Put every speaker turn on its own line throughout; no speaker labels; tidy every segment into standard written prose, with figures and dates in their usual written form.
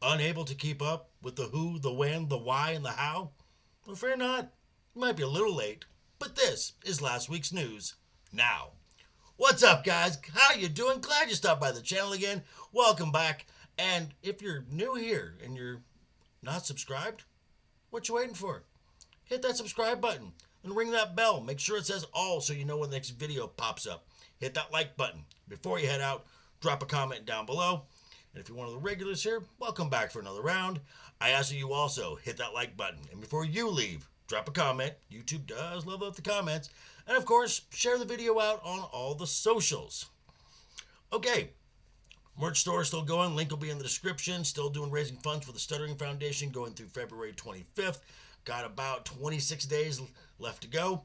Unable to keep up with the who, the when, the why, and the how? Well, fear not. You might be a little late, but this is last week's news. Now, what's up, guys? How you doing? Glad you stopped by the channel again. Welcome back. And if you're new here and you're not subscribed, what you waiting for? Hit that subscribe button and ring that bell. Make sure it says all so you know when the next video pops up. Hit that like button. Before you head out, drop a comment down below. And if you're one of the regulars here, welcome back for another round. I ask that you also hit that like button. And before you leave, drop a comment. YouTube does love up the comments. And of course, share the video out on all the socials. Okay, merch store is still going. Link will be in the description. Still doing raising funds for the Stuttering Foundation going through February 25th. Got about 26 days left to go.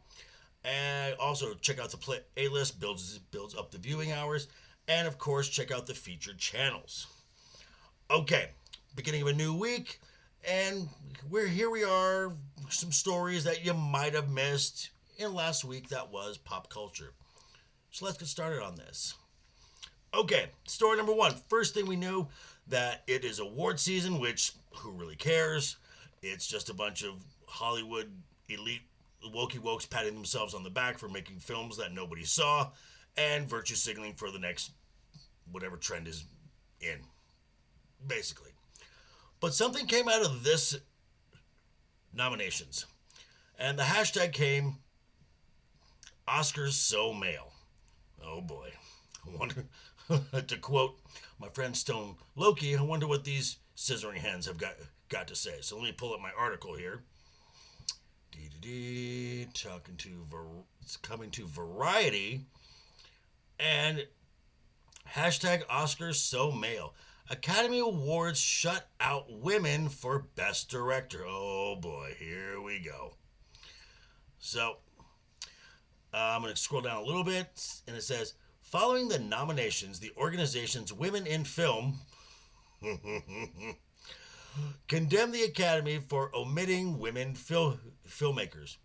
And also check out the playlist, builds up the viewing hours. And of course, check out the featured channels. Okay, beginning of a new week, and here we are, some stories that you might have missed in last week that was pop culture. So let's get started on this. Okay, story number one. First thing we knew that it is award season, which who really cares? It's just a bunch of Hollywood elite wokey wokes patting themselves on the back for making films that nobody saw and virtue signaling for the next whatever trend is in, basically. But something came out of this nominations, and the hashtag came Oscars so male. Oh boy. I wonder, to quote my friend Stone Loki, I wonder what these scissoring hens have got to say. So let me pull up my article here. It's coming to Variety, and hashtag Oscars so male. Academy Awards shut out women for Best Director. Oh boy, here we go. So, I'm going to scroll down a little bit, and it says, following the nominations, the organization's Women in Film condemned the Academy for omitting women filmmakers.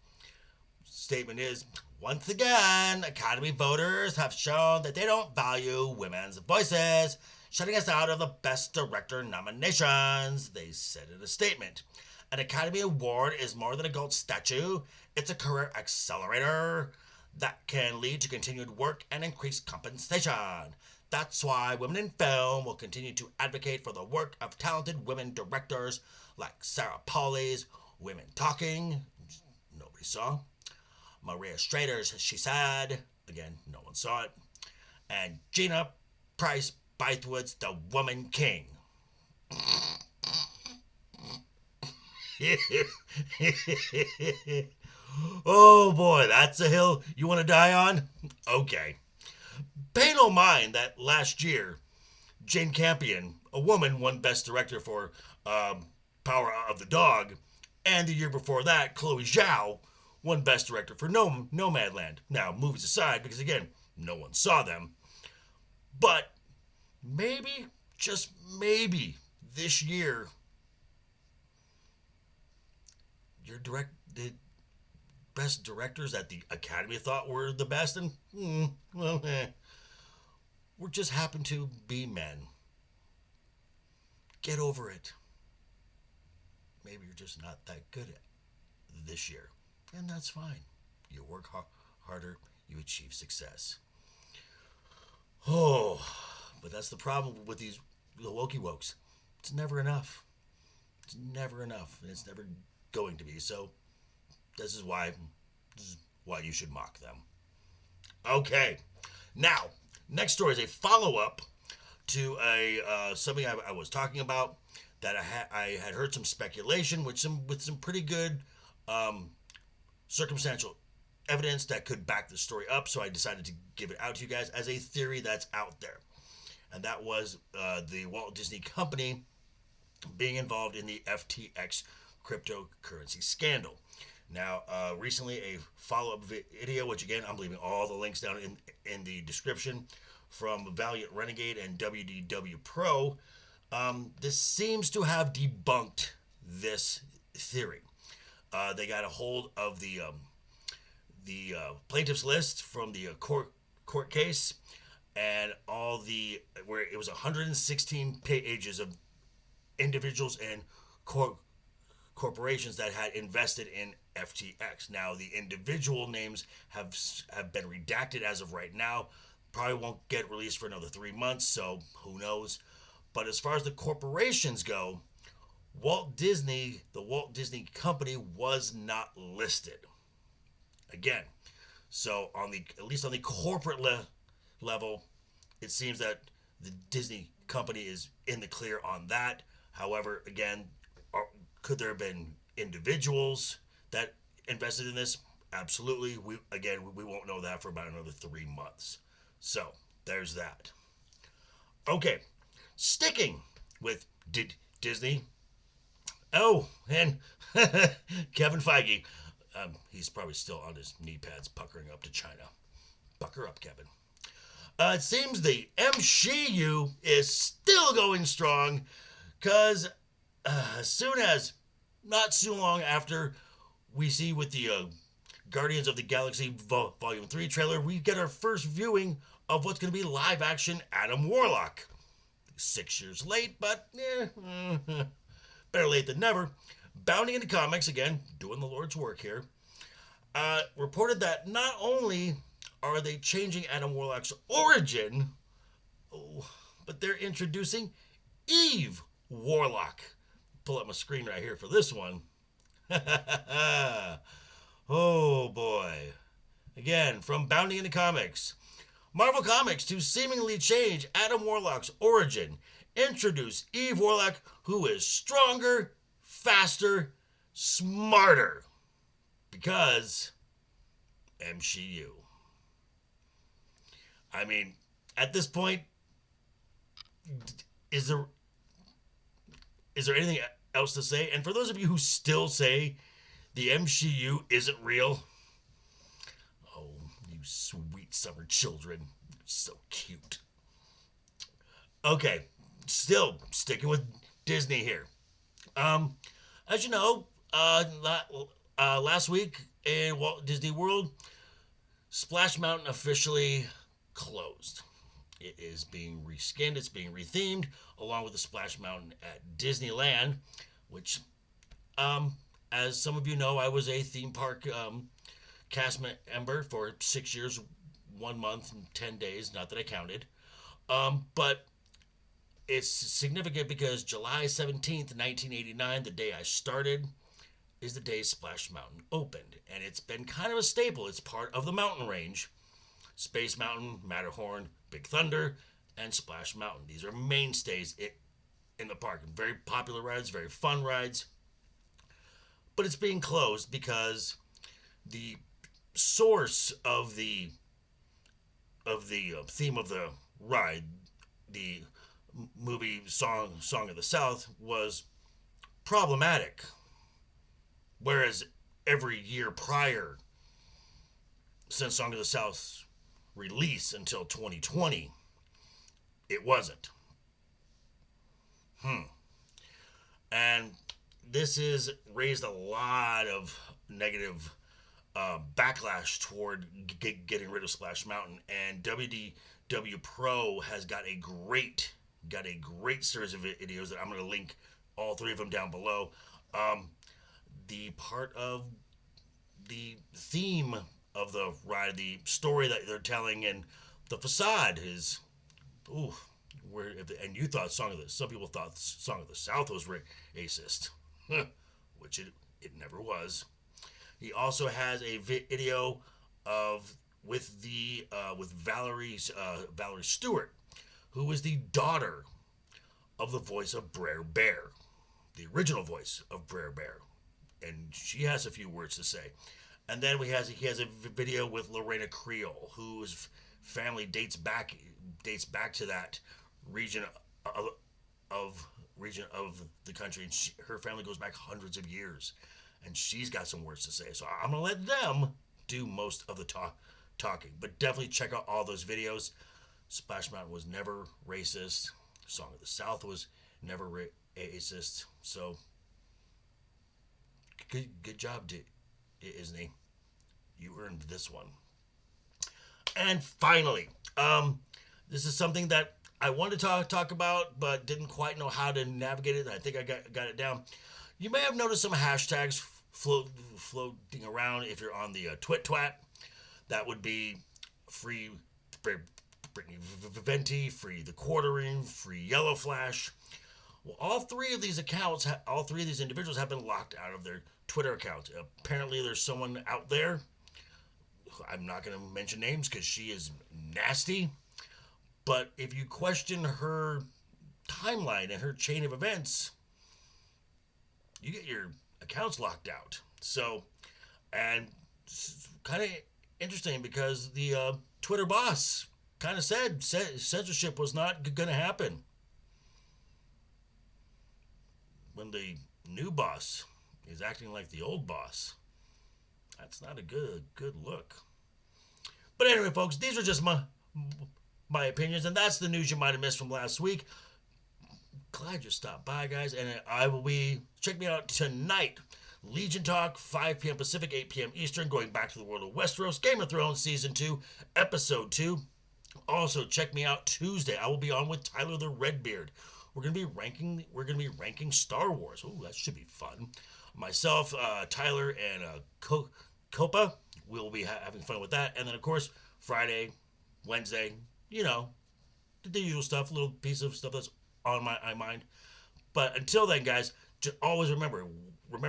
Statement is, once again, Academy voters have shown that they don't value women's voices, shutting us out of the Best Director nominations, they said in a statement. An Academy Award is more than a gold statue. It's a career accelerator that can lead to continued work and increased compensation. That's why Women in Film will continue to advocate for the work of talented women directors like Sarah Polley's Women Talking, nobody saw, Maria Strader's She Said, again, no one saw it, and Gina Price Bythewood's The Woman King. Oh boy, that's a hill you want to die on? Okay. Pay no mind that last year, Jane Campion, a woman, won Best Director for Power of the Dog, and the year before that, Chloe Zhao won Best Director for Nomadland. Now, movies aside, because again, no one saw them, but maybe, just maybe, this year, the best directors that the Academy thought were the best, and, we just happen to be men. Get over it. Maybe you're just not that good at this year, and that's fine. You work harder, you achieve success. Oh, but that's the problem with the wokey wokes. It's never enough. It's never enough, and it's never going to be. So this is why you should mock them. Okay, now next story is a follow-up to something I was talking about that I had heard some speculation with some pretty good circumstantial evidence that could back the story up. So I decided to give it out to you guys as a theory that's out there, and that was the Walt Disney Company being involved in the FTX cryptocurrency scandal. Now, recently a follow-up video, which again, I'm leaving all the links down in the description, from Valiant Renegade and WDW Pro, this seems to have debunked this theory. They got a hold of the plaintiff's list from the court case, and all the, where it was 116 pages of individuals and corporations that had invested in FTX. Now, the individual names have been redacted as of right now. Probably won't get released for another 3 months, so who knows. But as far as the corporations go, the Walt Disney Company was not listed. Again, so at least on the corporate level, it seems that the Disney Company is in the clear on that. However, again, could there have been individuals that invested in this? Absolutely. We won't know that for about another 3 months. So there's that. Okay, sticking with Disney. Oh, and Kevin Feige. He's probably still on his knee pads, puckering up to China. Pucker up, Kevin. It seems the MCU is still going strong, because as soon as, not too long after, we see with the Guardians of the Galaxy Volume 3 trailer, we get our first viewing of what's going to be live action Adam Warlock. 6 years late, but better late than never. Bounding into comics, again, doing the Lord's work here, reported that not only are they changing Adam Warlock's origin, but they're introducing Eve Warlock. Pull up my screen right here for this one. Oh boy. Again, from Bounding into Comics. Marvel Comics to seemingly change Adam Warlock's origin. Introduce Eve Warlock, who is stronger, faster, smarter. Because MCU. I mean, at this point, is there anything else to say? And for those of you who still say the MCU isn't real, oh, you sweet summer children, so cute. Okay, still sticking with Disney here. As you know, last week in Walt Disney World, Splash Mountain officially closed. It is being reskinned, it's being rethemed, along with the Splash Mountain at Disneyland, which, as some of you know, I was a theme park cast member for 6 years, 1 month, and 10 days, not that I counted. But it's significant because July 17th, 1989, the day I started, is the day Splash Mountain opened. And it's been kind of a staple. It's part of the mountain range. Space Mountain, Matterhorn, Big Thunder, and Splash Mountain. These are mainstays in the park. Very popular rides, very fun rides. But it's being closed because the source of the theme of the ride, the movie Song of the South, was problematic. Whereas every year prior, since Song of the South's release until 2020, it wasn't. And this has raised a lot of negative backlash toward getting rid of Splash Mountain, and WDW Pro has got a great series of videos that I'm going to link all three of them down below. The part of the theme of the ride, the story that they're telling, and the facade is, and you thought some people thought Song of the South was racist, which it never was. He also has a video with Valerie Stewart, who is the daughter of the voice of Brer Bear, the original voice of Brer Bear, and she has a few words to say. And then he has a video with Lorena Creole, whose family dates back to that region of the country, and her family goes back hundreds of years, and she's got some words to say. So I'm gonna let them do most of the talking, but definitely check out all those videos. Splash Mountain was never racist. Song of the South was never racist. So good job, Disney. You earned this one. And finally, this is something that I wanted to talk about, but didn't quite know how to navigate it. I think I got it down. You may have noticed some hashtags floating around if you're on the twat. That would be free Brittany Venti, free the quartering, free Yellow Flash. Well, all three of these individuals have been locked out of their Twitter accounts. Apparently, there's someone out there. I'm not going to mention names because she is nasty. But if you question her timeline and her chain of events, you get your accounts locked out. So, and kind of interesting because the Twitter boss kind of said censorship was not going to happen. When the new boss is acting like the old boss, that's not a good look. But anyway, folks, these are just my opinions, and that's the news you might have missed from last week. Glad you stopped by, guys, and I will be check me out tonight. Legion Talk, 5 p.m. Pacific, 8 p.m. Eastern, going back to the world of Westeros, Game of Thrones Season 2, Episode 2. Also, check me out Tuesday. I will be on with Tyler the Redbeard. We're gonna be ranking Star Wars. Oh, that should be fun. Myself, Tyler, and Copa will be having fun with that. And then, of course, Friday, Wednesday, the usual stuff, little piece of stuff that's on my mind. But until then, guys, just always remember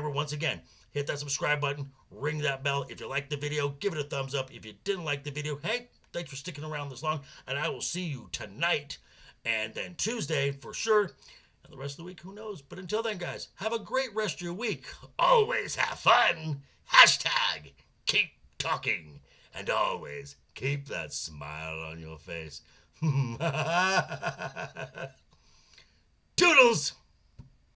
once again, hit that subscribe button, ring that bell. If you liked the video, give it a thumbs up. If you didn't like the video, hey, thanks for sticking around this long, and I will see you tonight and then Tuesday for sure, and the rest of the week, who knows. But until then, guys, have a great rest of your week. Always have fun. Hashtag keep talking, and always keep that smile on your face. Toodles!